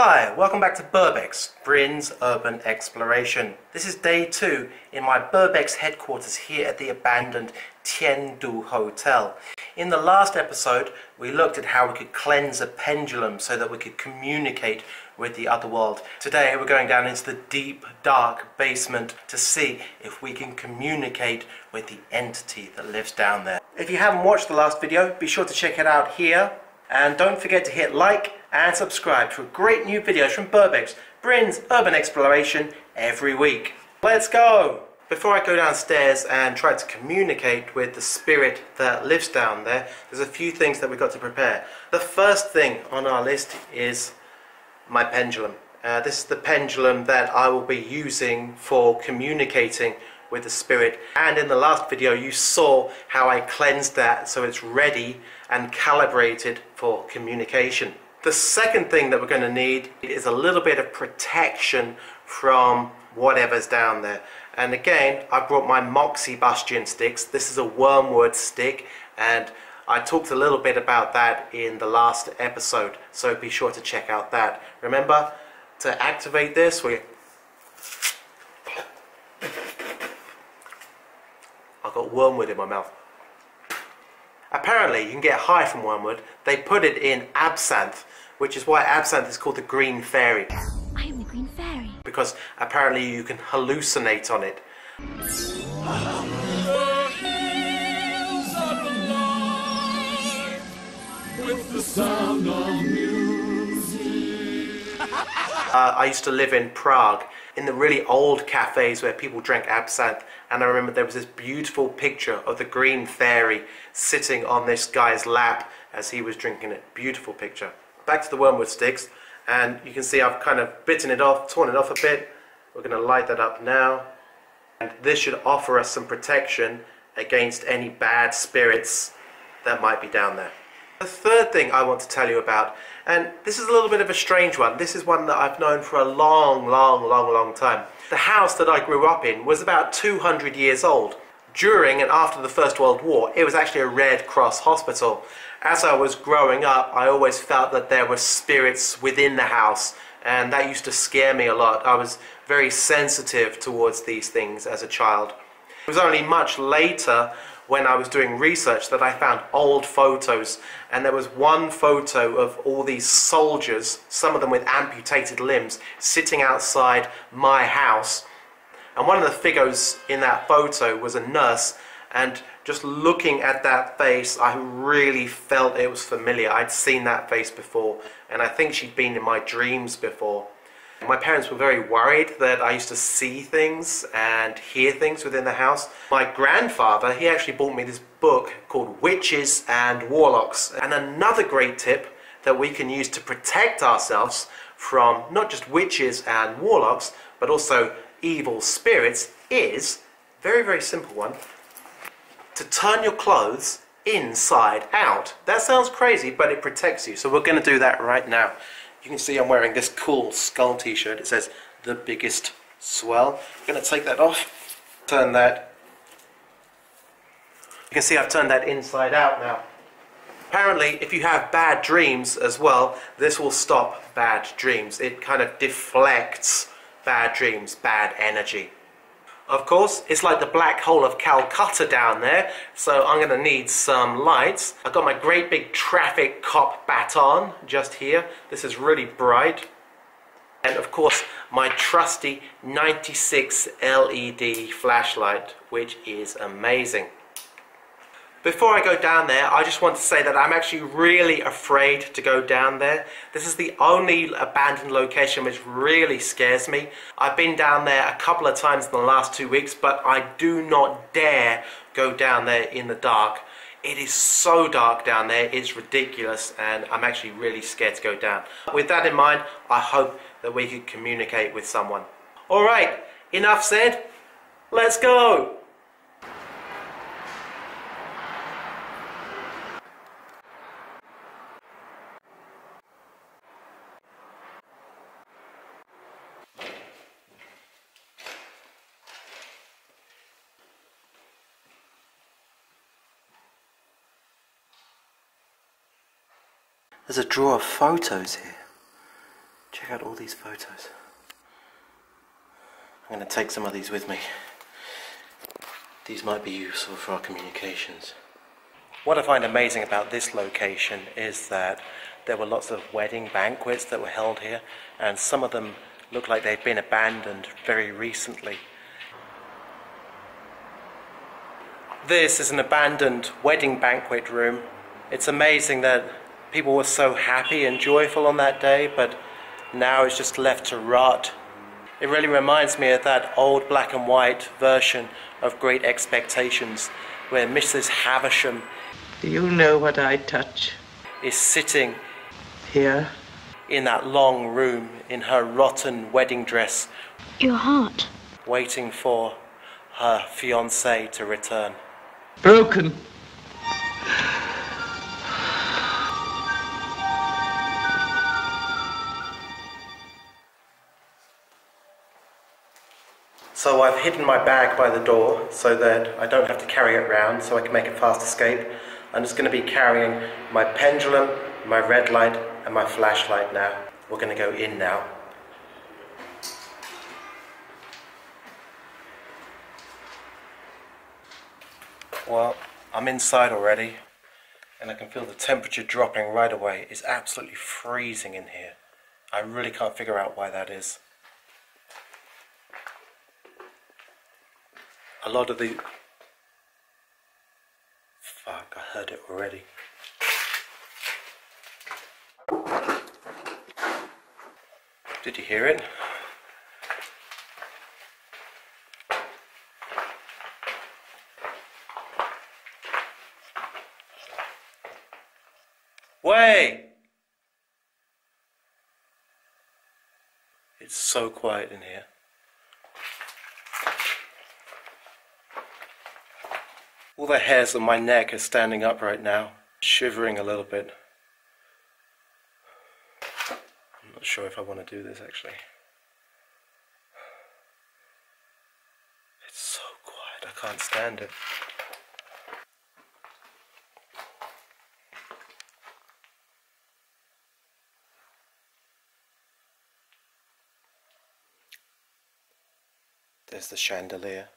Hi, welcome back to Burbex, Brin's Urban Exploration. This is day 2 in my Burbex headquarters here at the abandoned Tiandu Hotel. In the last episode, we looked at how we could cleanse a pendulum so that we could communicate with the other world. Today we're going down into the deep, dark basement to see if we can communicate with the entity that lives down there. If you haven't watched the last video, be sure to check it out here. And don't forget to hit like and subscribe for great new videos from Burbex, Brin's Urban Exploration, every week. Let's go! Before I go downstairs and try to communicate with the spirit that lives down there, there's a few things that we've got to prepare. The first thing on our list is my pendulum. This is the pendulum that I will be using for communicating with the spirit, and in the last video you saw how I cleansed that so it's ready and calibrated for communication. The second thing that we're going to need is a little bit of protection from whatever's down there, and again I brought my moxibustion sticks. This is a wormwood stick and I talked a little bit about that in the last episode, so be sure to check out that. Remember to activate this, I've got wormwood in my mouth. Apparently you can get high from wormwood. They put it in absinthe, which is why absinthe is called the green fairy. I am the green fairy. Because apparently you can hallucinate on it. With the sound of music. I used to live in Prague, in the really old cafes where people drank absinthe, and I remember there was this beautiful picture of the green fairy sitting on this guy's lap as he was drinking it. Beautiful picture. Back to the wormwood sticks, and you can see I've kind of bitten it off, torn it off a bit. We're going to light that up now, and this should offer us some protection against any bad spirits that might be down there. The third thing I want to tell you about, and this is a little bit of a strange one. This is one that I've known for a long time. The house that I grew up in was about 200 years old. During and after the First World War, it was actually a Red Cross hospital. As I was growing up, I always felt that there were spirits within the house, and that used to scare me a lot. I was very sensitive towards these things as a child. It was only much later, when I was doing research, that I found old photos, and there was one photo of all these soldiers, some of them with amputated limbs, sitting outside my house, and one of the figures in that photo was a nurse, and just looking at that face I really felt it was familiar. I'd seen that face before, and I think she'd been in my dreams before. My parents were very worried that I used to see things and hear things within the house. My grandfather, he actually bought me this book called Witches and Warlocks. And another great tip that we can use to protect ourselves from not just witches and warlocks, but also evil spirits is, very simple one, to turn your clothes inside out. That sounds crazy, but it protects you. So we're going to do that right now. You can see I'm wearing this cool skull t-shirt. It says the biggest swell. I'm going to take that off, turn that. You can see I've turned that inside out now. Apparently if you have bad dreams as well, this will stop bad dreams. It kind of deflects bad dreams, bad energy. Of course, it's like the black hole of Calcutta down there, so I'm going to need some lights. I've got my great big traffic cop baton just here. This is really bright. And of course, my trusty 96 LED flashlight, which is amazing. Before I go down there, I just want to say that I'm actually really afraid to go down there. This is the only abandoned location which really scares me. I've been down there a couple of times in the last 2 weeks, but I do not dare go down there in the dark. It is so dark down there, it's ridiculous, and I'm actually really scared to go down. With that in mind, I hope that we can communicate with someone. Alright, enough said, let's go! There's a drawer of photos here. Check out all these photos. I'm going to take some of these with me. These might be useful for our communications. What I find amazing about this location is that there were lots of wedding banquets that were held here, and some of them look like they've been abandoned very recently. This is an abandoned wedding banquet room. It's amazing that people were so happy and joyful on that day, but now it's just left to rot. It really reminds me of that old black and white version of Great Expectations, where Mrs. Havisham, do you know what I touch? Is sitting Here? In that long room in her rotten wedding dress, Your heart. waiting for her fiancé to return. Broken. So I've hidden my bag by the door so that I don't have to carry it around, so I can make a fast escape. I'm just going to be carrying my pendulum, my red light and my flashlight now. We're going to go in now. Well, I'm inside already and I can feel the temperature dropping right away. It's absolutely freezing in here. I really can't figure out why that is. A lot of the... Fuck, I heard it already. Did you hear it? Way! It's so quiet in here. All the hairs on my neck are standing up right now, shivering a little bit. I'm not sure if I want to do this actually. It's so quiet, I can't stand it. There's the chandelier.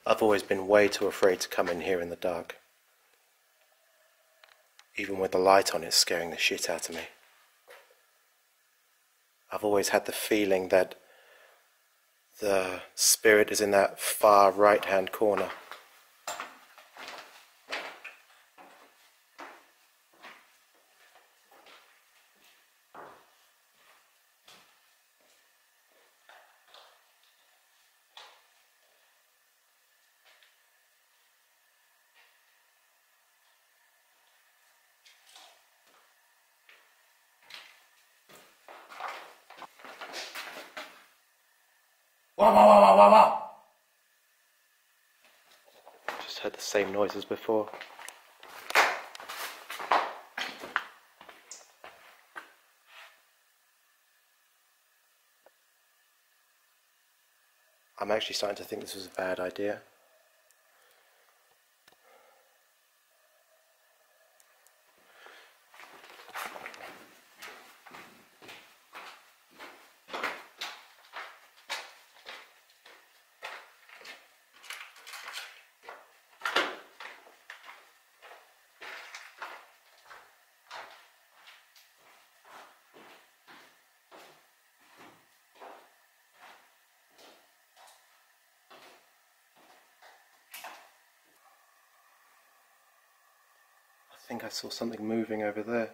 I've always been way too afraid to come in here in the dark. Even with the light on, it's scaring the shit out of me. I've always had the feeling that the spirit is in that far right-hand corner. Wow, wow, wow, wow, wow, wow. Just heard the same noise as before. I'm actually starting to think this was a bad idea. I think I saw something moving over there.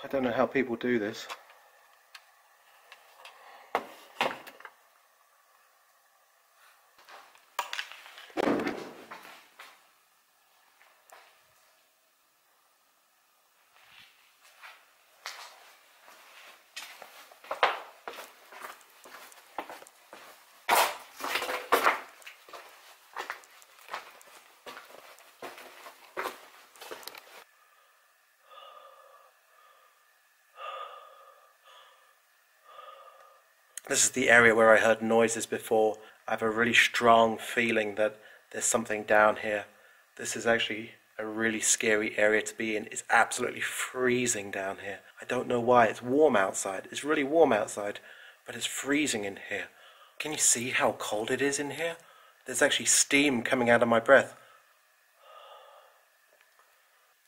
I don't know how people do this. This is the area where I heard noises before. I have a really strong feeling that there's something down here. This is actually a really scary area to be in. It's absolutely freezing down here. I don't know why. It's warm outside. It's really warm outside, but it's freezing in here. Can you see how cold it is in here? There's actually steam coming out of my breath.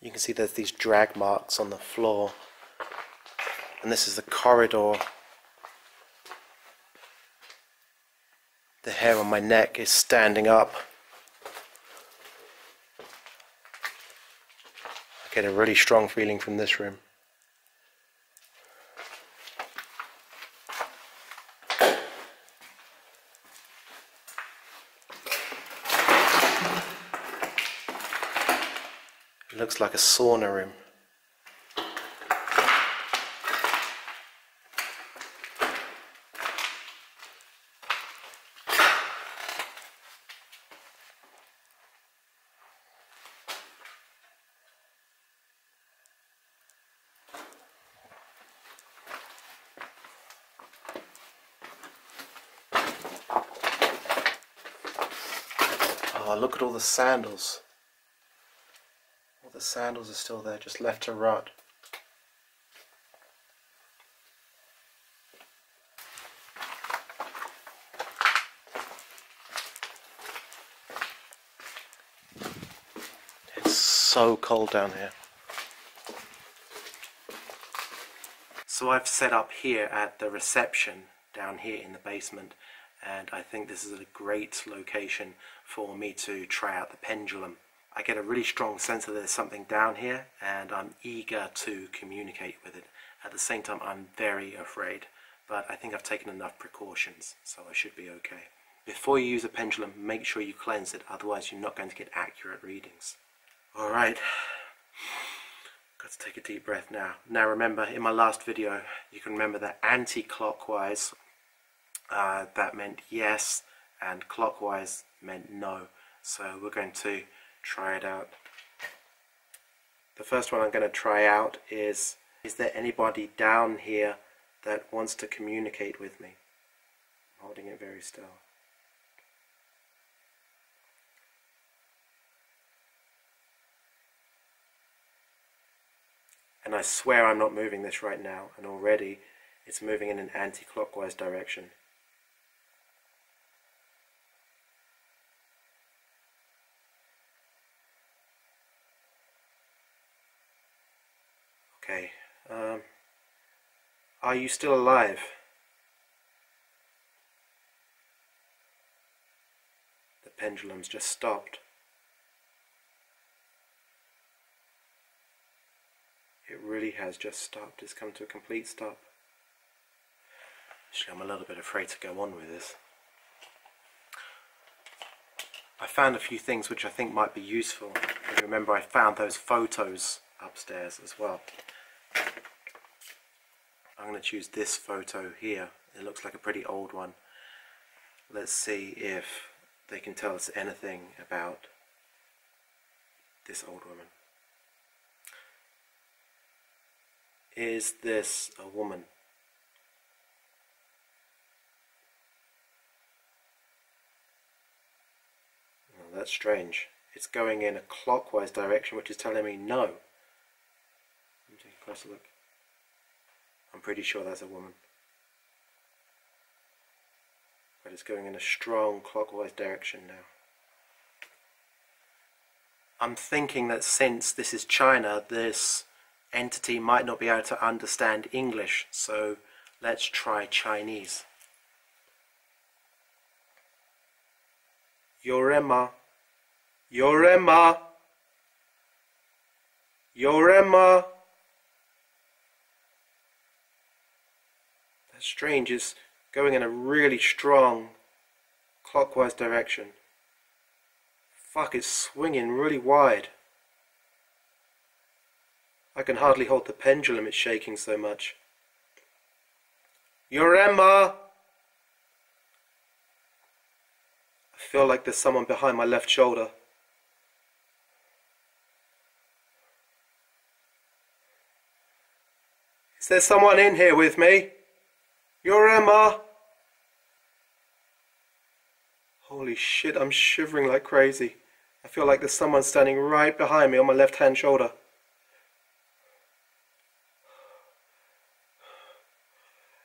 You can see there's these drag marks on the floor. And this is the corridor. The hair on my neck is standing up. I get a really strong feeling from this room. It looks like a sauna room. Oh, look at all the sandals. All the sandals are still there, just left to rot. It's so cold down here. So I've set up here at the reception down here in the basement, and I think this is a great location for me to try out the pendulum. I get a really strong sense that there's something down here, and I'm eager to communicate with it. At the same time, I'm very afraid, but I think I've taken enough precautions, so I should be okay. Before you use a pendulum, make sure you cleanse it, otherwise you're not going to get accurate readings. Alright, got to take a deep breath now. Now remember, in my last video, you can remember that anti-clockwise, that meant yes, and clockwise meant no. So we're going to try it out. The first one I'm going to try out is there anybody down here that wants to communicate with me? I'm holding it very still. And I swear I'm not moving this right now, and already it's moving in an anti-clockwise direction. Okay, are you still alive? The pendulum's just stopped. It really has just stopped. It's come to a complete stop. Actually, I'm a little bit afraid to go on with this. I found a few things which I think might be useful. And remember, I found those photos upstairs as well. I'm going to choose this photo here. It looks like a pretty old one. Let's see if they can tell us anything about this old woman. Is this a woman? Oh, that's strange. It's going in a clockwise direction, which is telling me no. Let me take a closer look. I'm pretty sure that's a woman. But it's going in a strong clockwise direction now. I'm thinking that since this is China, this entity might not be able to understand English, so let's try Chinese. Yorema, Yorema, Yorema. That's strange, it's going in a really strong clockwise direction. Fuck, it's swinging really wide. I can hardly hold the pendulum, it's shaking so much. Yorema! I feel like there's someone behind my left shoulder. Is there someone in here with me? Yorema! Holy shit, I'm shivering like crazy. I I feel like there's someone standing right behind me on my left-hand shoulder.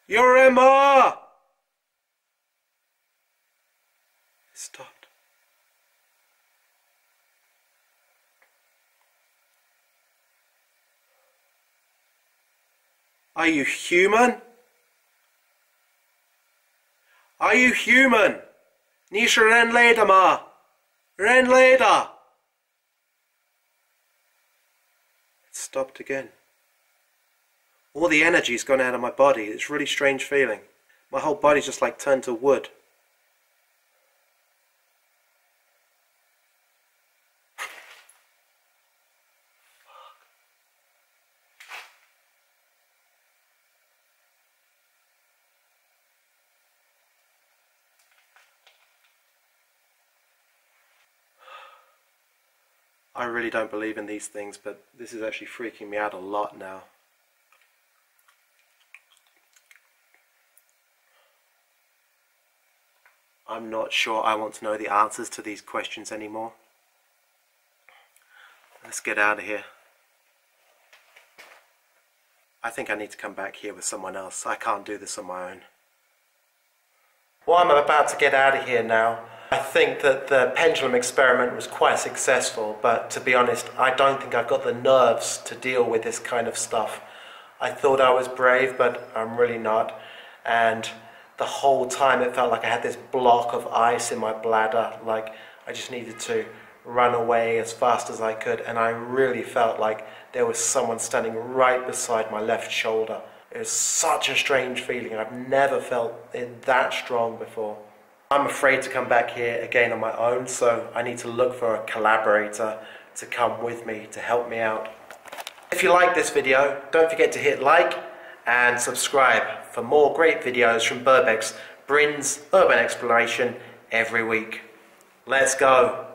You're Emma! It stopped. Are you human? Are you human? Nisha ren later, ma. Ren later. It stopped again. All the energy's gone out of my body. It's a really strange feeling. My whole body's just like turned to wood. I really don't believe in these things, but this is actually freaking me out a lot now. I'm not sure I want to know the answers to these questions anymore. Let's get out of here. I think I need to come back here with someone else. I can't do this on my own. Well, I'm about to get out of here now. I think that the pendulum experiment was quite successful, but to be honest, I don't think I've got the nerves to deal with this kind of stuff. I thought I was brave, but I'm really not. And the whole time it felt like I had this block of ice in my bladder, like I just needed to run away as fast as I could, and I really felt like there was someone standing right beside my left shoulder. It was such a strange feeling. I've never felt it that strong before. I'm afraid to come back here again on my own, so I need to look for a collaborator to come with me to help me out. If you like this video, don't forget to hit like and subscribe for more great videos from Burbex, Brin's urban exploration every week. Let's go!